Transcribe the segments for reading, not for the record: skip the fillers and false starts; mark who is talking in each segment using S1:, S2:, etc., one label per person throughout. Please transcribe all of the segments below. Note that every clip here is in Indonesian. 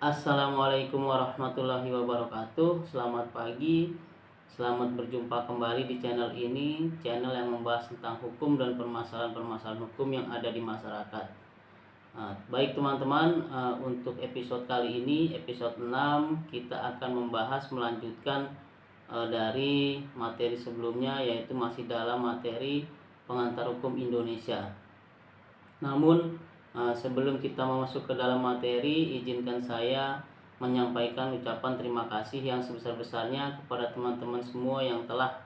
S1: Assalamualaikum warahmatullahi wabarakatuh. Selamat pagi, selamat berjumpa kembali di channel ini, channel yang membahas tentang hukum dan permasalahan-permasalahan hukum yang ada di masyarakat. Baik teman-teman, untuk episode kali ini, episode 6, kita akan membahas melanjutkan dari materi sebelumnya, yaitu masih dalam materi pengantar hukum Indonesia. Namun sebelum kita masuk ke dalam materi, izinkan saya menyampaikan ucapan terima kasih yang sebesar-besarnya kepada teman-teman semua yang telah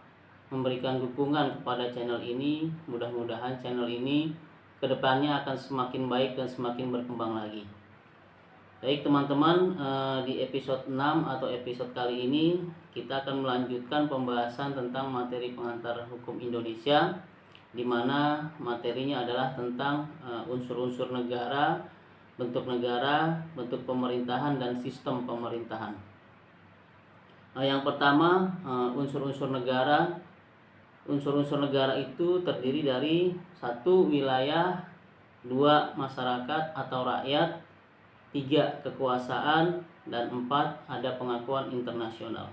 S1: memberikan dukungan kepada channel ini. Mudah-mudahan channel ini kedepannya akan semakin baik dan semakin berkembang lagi. Baik teman-teman, di episode 6 atau episode kali ini kita akan melanjutkan pembahasan tentang materi pengantar hukum Indonesia, di mana materinya adalah tentang unsur-unsur negara, bentuk pemerintahan dan sistem pemerintahan. Yang pertama, unsur-unsur negara. Unsur-unsur negara itu terdiri dari 1. Wilayah, 2. Masyarakat atau rakyat, 3. Kekuasaan, dan 4. Ada pengakuan internasional.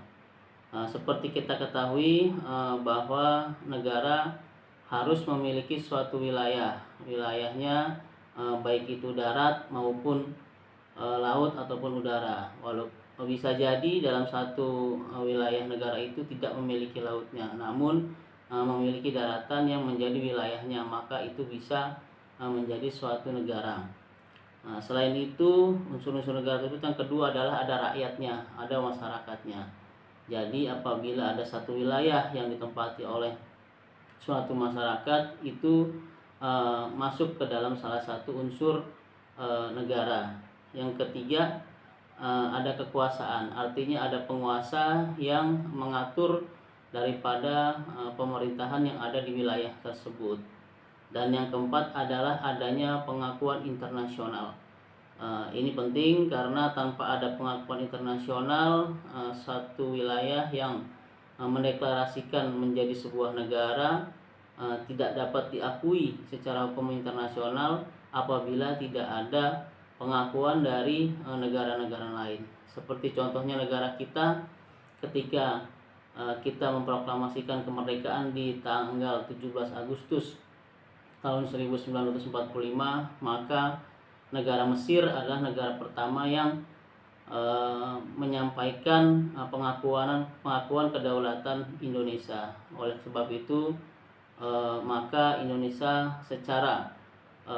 S1: Seperti kita ketahui bahwa negara harus memiliki suatu wilayahnya baik itu darat maupun laut ataupun udara. Walaupun bisa jadi dalam satu wilayah negara itu tidak memiliki lautnya, namun memiliki daratan yang menjadi wilayahnya, maka itu bisa menjadi suatu negara. Selain itu, unsur-unsur negara itu yang kedua adalah ada rakyatnya, ada masyarakatnya. Jadi apabila ada satu wilayah yang ditempati oleh suatu masyarakat, itu masuk ke dalam salah satu unsur negara. Yang ketiga, ada kekuasaan, artinya ada penguasa yang mengatur daripada pemerintahan yang ada di wilayah tersebut. Dan yang keempat adalah adanya pengakuan internasional. Ini penting karena tanpa ada pengakuan internasional, satu wilayah yang mendeklarasikan menjadi sebuah negara tidak dapat diakui secara hukum internasional apabila tidak ada pengakuan dari negara-negara lain. Seperti contohnya negara kita, ketika kita memproklamasikan kemerdekaan di tanggal 17 Agustus tahun 1945, maka negara Mesir adalah negara pertama yang menyampaikan pengakuan kedaulatan Indonesia. Oleh sebab itu, maka Indonesia secara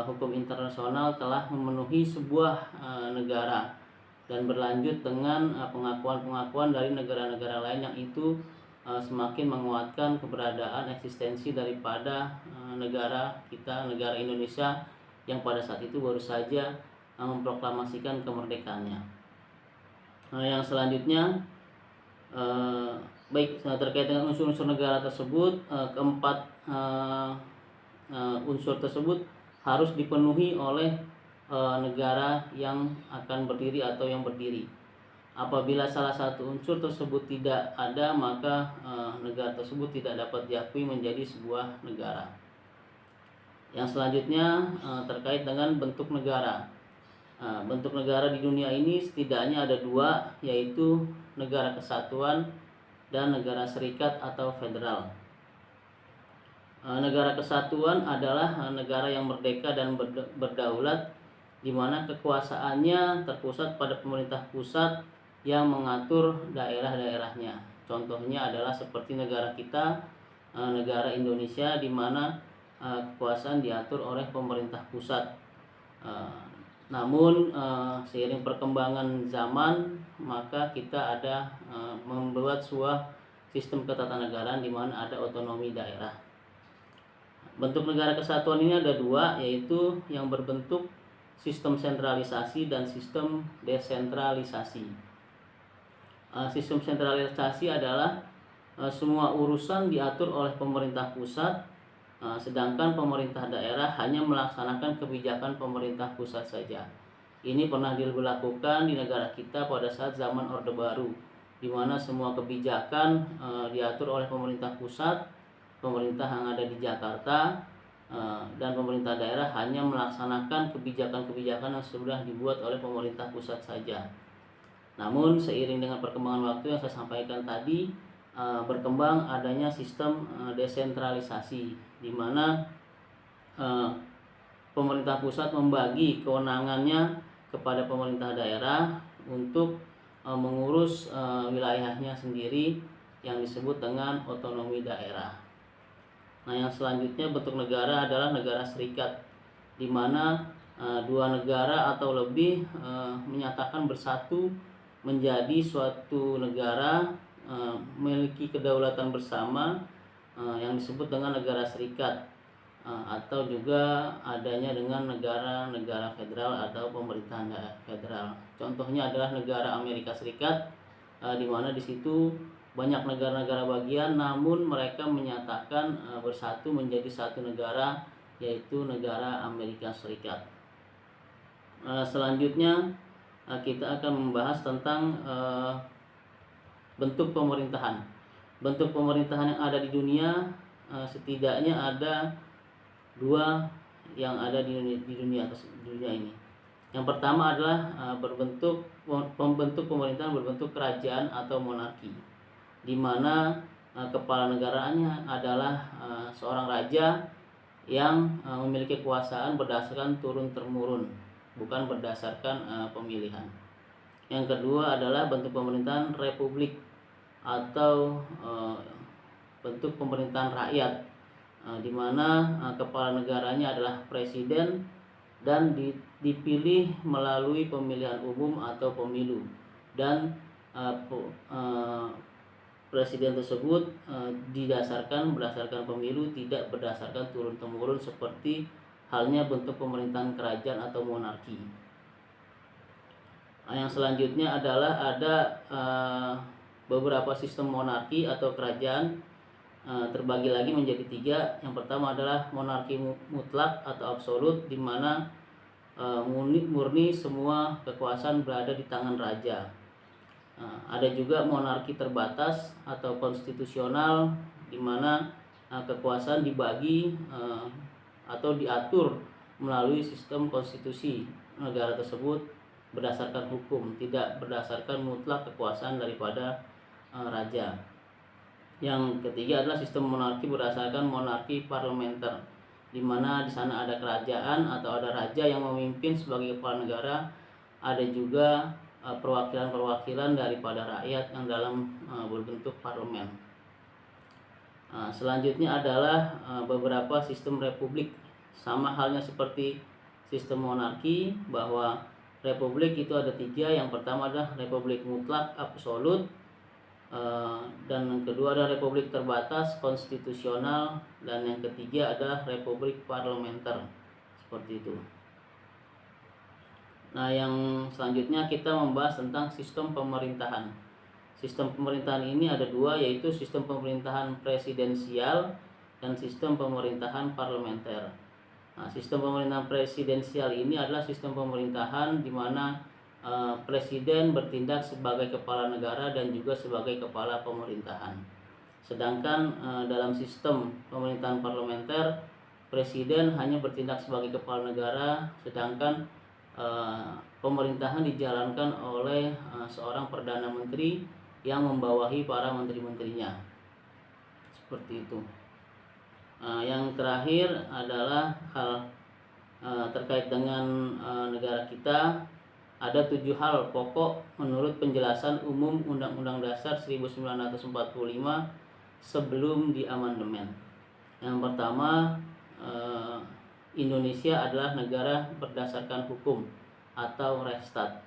S1: hukum internasional telah memenuhi sebuah negara, dan berlanjut dengan pengakuan-pengakuan dari negara-negara lain yang itu semakin menguatkan keberadaan eksistensi daripada negara kita, negara Indonesia, yang pada saat itu baru saja memproklamasikan kemerdekaannya. Yang selanjutnya, baik terkait dengan unsur-unsur negara tersebut, keempat unsur tersebut harus dipenuhi oleh negara yang akan berdiri atau yang berdiri. Apabila salah satu unsur tersebut tidak ada, maka negara tersebut tidak dapat diakui menjadi sebuah negara. Yang selanjutnya terkait dengan bentuk negara. Bentuk negara di dunia ini setidaknya ada dua, yaitu negara kesatuan dan negara serikat atau federal. Negara kesatuan adalah negara yang merdeka dan berdaulat, di mana kekuasaannya terpusat pada pemerintah pusat yang mengatur daerah-daerahnya. Contohnya adalah seperti negara kita, negara Indonesia, di mana kekuasaan diatur oleh pemerintah pusat. Namun seiring perkembangan zaman, maka kita ada membuat sebuah sistem ketatanegaraan di mana ada otonomi daerah. Bentuk negara kesatuan ini ada dua, yaitu yang berbentuk sistem sentralisasi dan sistem desentralisasi. Sistem sentralisasi adalah semua urusan diatur oleh pemerintah pusat, sedangkan pemerintah daerah hanya melaksanakan kebijakan pemerintah pusat saja. Ini pernah dilakukan di negara kita pada saat zaman Orde Baru, di mana semua kebijakan diatur oleh pemerintah pusat, pemerintah yang ada di Jakarta, dan pemerintah daerah hanya melaksanakan kebijakan-kebijakan yang sudah dibuat oleh pemerintah pusat saja. Namun seiring dengan perkembangan waktu yang saya sampaikan tadi, berkembang adanya sistem desentralisasi, di mana pemerintah pusat membagi kewenangannya kepada pemerintah daerah untuk mengurus wilayahnya sendiri, yang disebut dengan otonomi daerah. Nah, yang selanjutnya bentuk negara adalah negara serikat, di mana dua negara atau lebih menyatakan bersatu menjadi suatu negara, memiliki kedaulatan bersama, yang disebut dengan negara serikat, atau juga adanya dengan negara-negara federal atau pemerintahan federal. Contohnya adalah negara Amerika Serikat, di mana di situ banyak negara-negara bagian, namun mereka menyatakan bersatu menjadi satu negara, yaitu negara Amerika Serikat. Selanjutnya kita akan membahas tentang bentuk pemerintahan. Bentuk pemerintahan yang ada di dunia, setidaknya ada dua yang ada di dunia ini. Yang pertama adalah pembentuk pemerintahan berbentuk kerajaan atau monarki, di mana kepala negaranya adalah seorang raja yang memiliki kekuasaan berdasarkan turun-temurun, bukan berdasarkan pemilihan. Yang kedua adalah bentuk pemerintahan republik atau bentuk pemerintahan rakyat, di mana kepala negaranya adalah presiden dan dipilih melalui pemilihan umum atau pemilu, dan presiden tersebut berdasarkan pemilu, tidak berdasarkan turun-temurun seperti halnya bentuk pemerintahan kerajaan atau monarki. Yang selanjutnya adalah ada beberapa sistem monarki atau kerajaan, terbagi lagi menjadi tiga. Yang pertama adalah monarki mutlak atau absolut, di mana murni semua kekuasaan berada di tangan raja. Ada juga monarki terbatas atau konstitusional, di mana kekuasaan dibagi atau diatur melalui sistem konstitusi negara tersebut berdasarkan hukum, tidak berdasarkan mutlak kekuasaan daripada raja. Yang ketiga adalah sistem monarki berdasarkan monarki parlementer, di mana di sana ada kerajaan atau ada raja yang memimpin sebagai kepala negara. Ada juga perwakilan-perwakilan daripada rakyat yang dalam berbentuk parlemen. Selanjutnya adalah beberapa sistem republik, sama halnya seperti sistem monarki, bahwa republik itu ada tiga. Yang pertama adalah republik mutlak absolut, dan yang kedua adalah republik terbatas konstitusional, dan yang ketiga adalah republik parlementer, seperti itu. Nah, yang selanjutnya kita membahas tentang sistem pemerintahan. Sistem pemerintahan ini ada dua, yaitu sistem pemerintahan presidensial dan sistem pemerintahan parlementer. Nah, sistem pemerintahan presidensial ini adalah sistem pemerintahan di mana presiden bertindak sebagai kepala negara dan juga sebagai kepala pemerintahan. Sedangkan dalam sistem pemerintahan parlementer, presiden hanya bertindak sebagai kepala negara, sedangkan pemerintahan dijalankan oleh seorang perdana menteri yang membawahi para menteri-menterinya, seperti itu. Yang terakhir adalah hal terkait dengan negara kita. Ada 7 hal pokok menurut penjelasan umum Undang-Undang Dasar 1945 sebelum diamandemen. Yang pertama, Indonesia adalah negara berdasarkan hukum atau Rechtsstaat.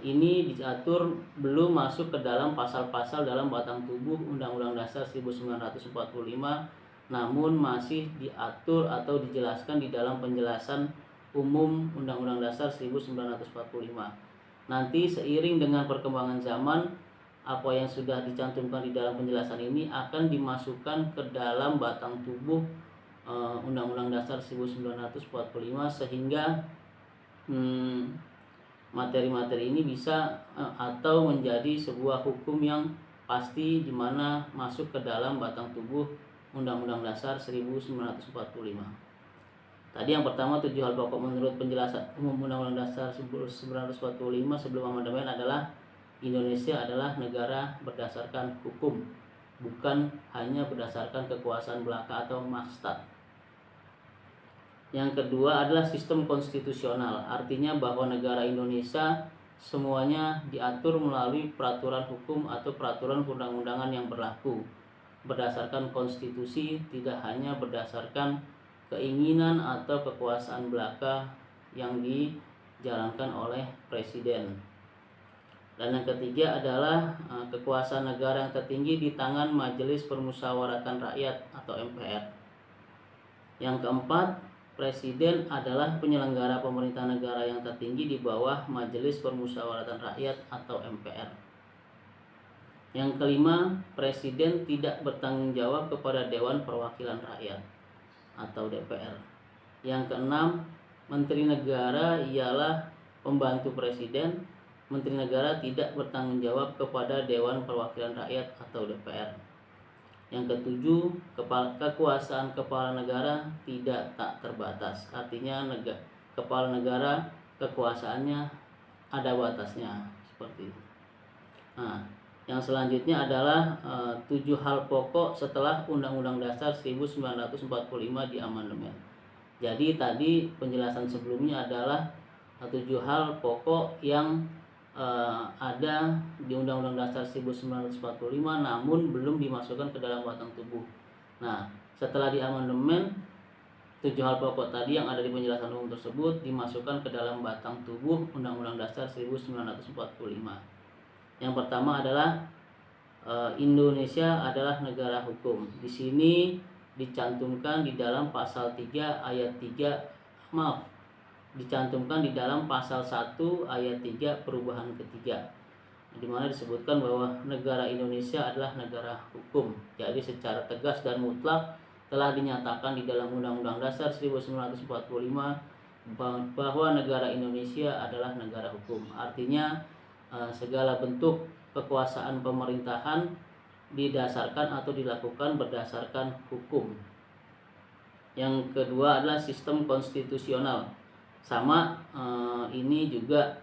S1: Ini diatur belum masuk ke dalam pasal-pasal dalam batang tubuh Undang-Undang Dasar 1945, namun masih diatur atau dijelaskan di dalam penjelasan umum Undang-Undang Dasar 1945. Nanti seiring dengan perkembangan zaman, apa yang sudah dicantumkan di dalam penjelasan ini akan dimasukkan ke dalam batang tubuh Undang-Undang Dasar 1945, sehingga materi-materi ini bisa atau menjadi sebuah hukum yang pasti, di mana masuk ke dalam batang tubuh Undang-Undang Dasar 1945. Tadi yang pertama 7 hal pokok menurut penjelasan umum Undang-Undang Dasar 1945 sebelum amandemen adalah Indonesia adalah negara berdasarkan hukum, bukan hanya berdasarkan kekuasaan belaka atau maksud. Yang kedua adalah sistem konstitusional, artinya bahwa negara Indonesia semuanya diatur melalui peraturan hukum atau peraturan perundang-undangan yang berlaku berdasarkan konstitusi, tidak hanya berdasarkan keinginan atau kekuasaan belaka yang dijalankan oleh presiden. Dan yang ketiga adalah kekuasaan negara yang tertinggi di tangan Majelis Permusyawaratan Rakyat atau MPR. Yang keempat, presiden adalah penyelenggara pemerintah negara yang tertinggi di bawah Majelis Permusyawaratan Rakyat atau MPR. Yang kelima, presiden tidak bertanggung jawab kepada Dewan Perwakilan Rakyat atau DPR. Yang keenam, menteri negara ialah pembantu presiden. Menteri negara tidak bertanggung jawab kepada Dewan Perwakilan Rakyat atau DPR. Yang ketujuh, kekuasaan kepala negara tak terbatas. Artinya kepala negara kekuasaannya ada batasnya, seperti itu. Nah, yang selanjutnya adalah 7 hal pokok setelah Undang-Undang Dasar 1945 diamandemen. Jadi tadi penjelasan sebelumnya adalah 7 hal pokok yang ada di Undang-Undang Dasar 1945 namun belum dimasukkan ke dalam batang tubuh. Nah, setelah diamandemen, 7 hal pokok tadi yang ada di penjelasan umum tersebut dimasukkan ke dalam batang tubuh Undang-Undang Dasar 1945. Yang pertama adalah Indonesia adalah negara hukum. Di sini dicantumkan di dalam pasal 3 ayat 3 dicantumkan di dalam pasal 1 ayat 3 perubahan ketiga, di mana disebutkan bahwa negara Indonesia adalah negara hukum. Jadi secara tegas dan mutlak telah dinyatakan di dalam Undang-Undang Dasar 1945 bahwa negara Indonesia adalah negara hukum. Artinya segala bentuk kekuasaan pemerintahan didasarkan atau dilakukan berdasarkan hukum. Yang kedua adalah sistem konstitusional. Sama ini juga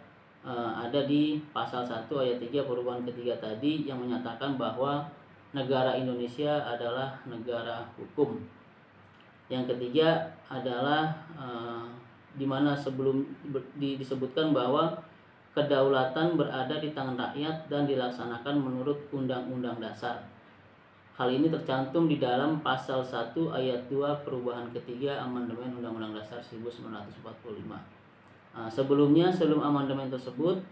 S1: ada di pasal 1 ayat 3 perubahan ketiga tadi yang menyatakan bahwa negara Indonesia adalah negara hukum. Yang ketiga adalah di mana sebelum disebutkan bahwa kedaulatan berada di tangan rakyat dan dilaksanakan menurut Undang-Undang Dasar. Hal ini tercantum di dalam pasal 1 ayat 2 perubahan ketiga amandemen Undang-Undang Dasar 1945. Sebelum amandemen tersebut,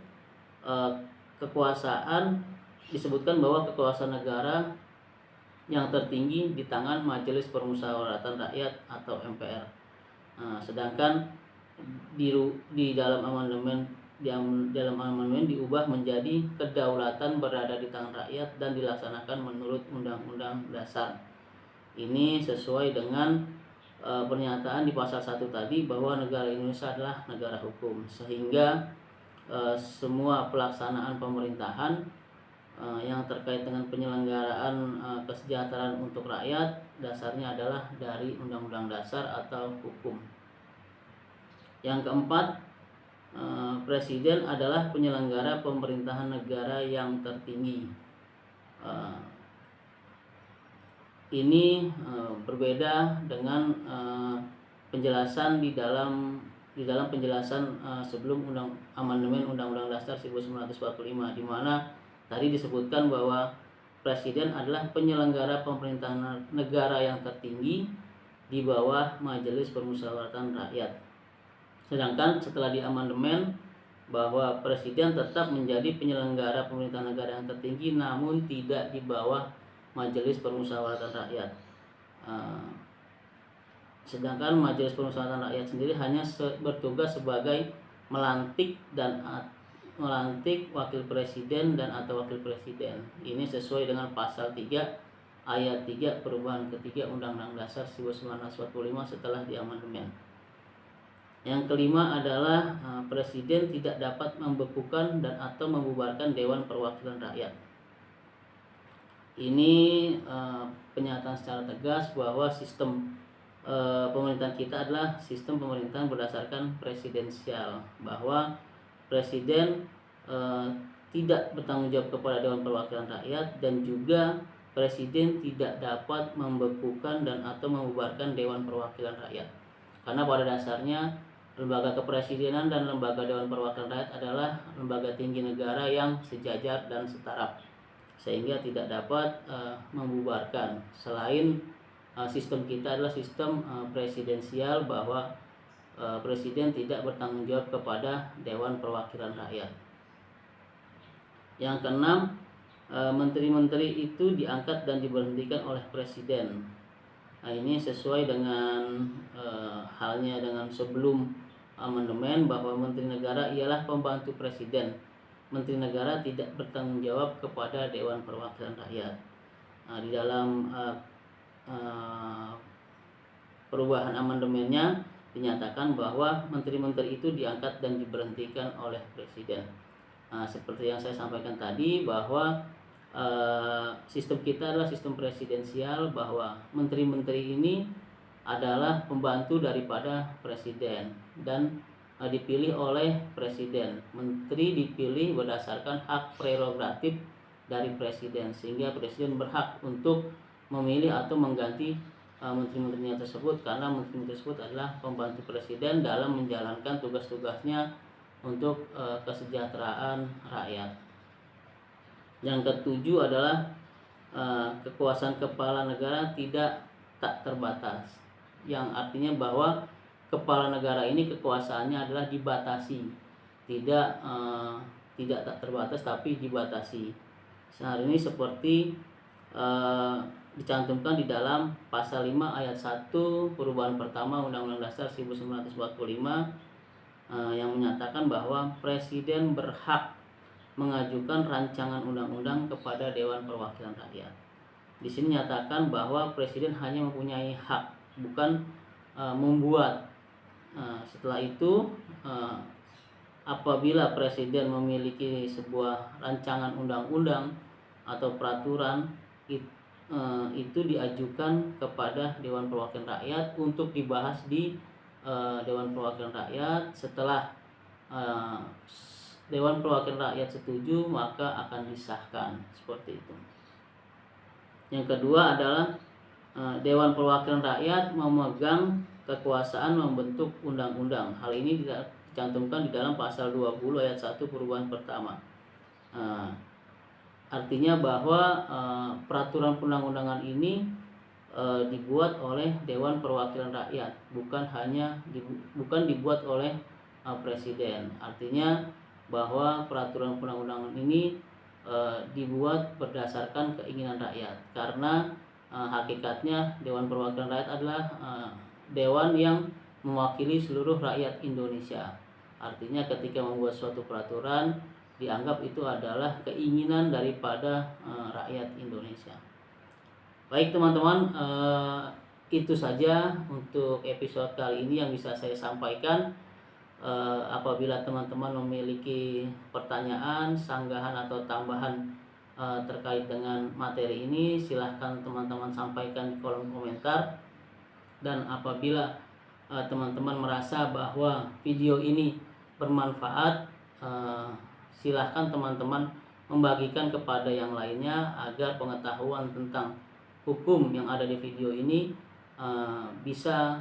S1: kekuasaan disebutkan bahwa kekuasaan negara yang tertinggi di tangan Majelis Permusyawaratan Rakyat atau MPR. Sedangkan di dalam amandemen diubah menjadi kedaulatan berada di tangan rakyat dan dilaksanakan menurut Undang-Undang Dasar. Ini sesuai dengan pernyataan di pasal 1 tadi bahwa negara Indonesia adalah negara hukum, sehingga semua pelaksanaan pemerintahan yang terkait dengan penyelenggaraan kesejahteraan untuk rakyat dasarnya adalah dari Undang-Undang Dasar atau hukum. Yang keempat, presiden adalah penyelenggara pemerintahan negara yang tertinggi. Ini berbeda dengan penjelasan di dalam penjelasan sebelum amandemen Undang-Undang Dasar 1945, di mana tadi disebutkan bahwa presiden adalah penyelenggara pemerintahan negara yang tertinggi di bawah Majelis Permusyawaratan Rakyat. Sedangkan setelah diamandemen bahwa presiden tetap menjadi penyelenggara pemerintahan negara yang tertinggi namun tidak di bawah Majelis Permusyawaratan Rakyat. Sedangkan Majelis Permusyawaratan Rakyat sendiri hanya bertugas sebagai melantik wakil presiden dan atau wakil presiden. Ini sesuai dengan pasal 3 ayat 3 perubahan ketiga Undang-Undang Dasar 1945 setelah diamandemen. Yang kelima adalah presiden tidak dapat membekukan dan atau membubarkan Dewan Perwakilan Rakyat. Ini pernyataan secara tegas bahwa sistem pemerintahan kita adalah sistem pemerintahan berdasarkan presidensial, bahwa presiden tidak bertanggung jawab kepada Dewan Perwakilan Rakyat, dan juga presiden tidak dapat membekukan dan atau membubarkan Dewan Perwakilan Rakyat. Karena pada dasarnya lembaga kepresidenan dan lembaga Dewan Perwakilan Rakyat adalah lembaga tinggi negara yang sejajar dan setara, sehingga tidak dapat membubarkan. Selain sistem kita adalah sistem presidensial, bahwa presiden tidak bertanggung jawab kepada Dewan Perwakilan Rakyat. Yang keenam, menteri-menteri itu diangkat dan diberhentikan oleh presiden. Nah, ini sesuai dengan halnya dengan sebelum amandemen, bahwa menteri negara ialah pembantu presiden. Menteri negara tidak bertanggung jawab kepada Dewan Perwakilan Rakyat. Nah, di dalam perubahan amandemennya dinyatakan bahwa menteri-menteri itu diangkat dan diberhentikan oleh presiden. Seperti yang saya sampaikan tadi, bahwa sistem kita adalah sistem presidensial, bahwa menteri-menteri ini adalah pembantu daripada presiden dan dipilih oleh presiden. Menteri dipilih berdasarkan hak prerogatif dari presiden, sehingga presiden berhak untuk memilih atau mengganti menteri-menterinya tersebut, karena menteri tersebut adalah pembantu presiden dalam menjalankan tugas-tugasnya untuk kesejahteraan rakyat. Yang ketujuh adalah kekuasaan kepala negara tak terbatas, yang artinya bahwa kepala negara ini kekuasaannya adalah dibatasi, tidak tak terbatas tapi dibatasi. Sehari ini seperti dicantumkan di dalam pasal 5 ayat 1 perubahan pertama Undang-Undang Dasar 1945 yang menyatakan bahwa presiden berhak mengajukan rancangan undang-undang kepada Dewan Perwakilan Rakyat. Di sini nyatakan bahwa presiden hanya mempunyai hak, bukan membuat. Setelah itu, apabila presiden memiliki sebuah rancangan undang-undang atau peraturan, itu diajukan kepada Dewan Perwakilan Rakyat untuk dibahas di Dewan Perwakilan Rakyat. Setelah Dewan Perwakilan Rakyat setuju, maka akan disahkan, seperti itu. Yang kedua adalah Dewan Perwakilan Rakyat memegang kekuasaan membentuk undang-undang. Hal ini dicantumkan di dalam pasal 20 ayat 1 perubahan pertama. Artinya bahwa peraturan perundang-undangan ini dibuat oleh Dewan Perwakilan Rakyat, bukan dibuat oleh presiden. Artinya bahwa peraturan perundang-undangan ini dibuat berdasarkan keinginan rakyat, karena hakikatnya Dewan Perwakilan Rakyat adalah dewan yang mewakili seluruh rakyat Indonesia. Artinya ketika membuat suatu peraturan, dianggap itu adalah keinginan daripada rakyat Indonesia. Baik teman-teman, itu saja untuk episode kali ini yang bisa saya sampaikan. Apabila teman-teman memiliki pertanyaan, sanggahan atau tambahan terkait dengan materi ini, silahkan teman-teman sampaikan di kolom komentar. Dan apabila teman-teman merasa bahwa video ini bermanfaat, silahkan teman-teman membagikan kepada yang lainnya, agar pengetahuan tentang hukum yang ada di video ini bisa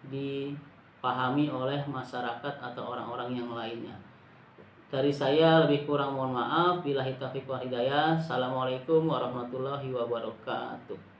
S1: dipahami oleh masyarakat atau orang-orang yang lainnya. Dari saya lebih kurang mohon maaf. Billahi taufiq wal hidayah. Assalamualaikum warahmatullahi wabarakatuh.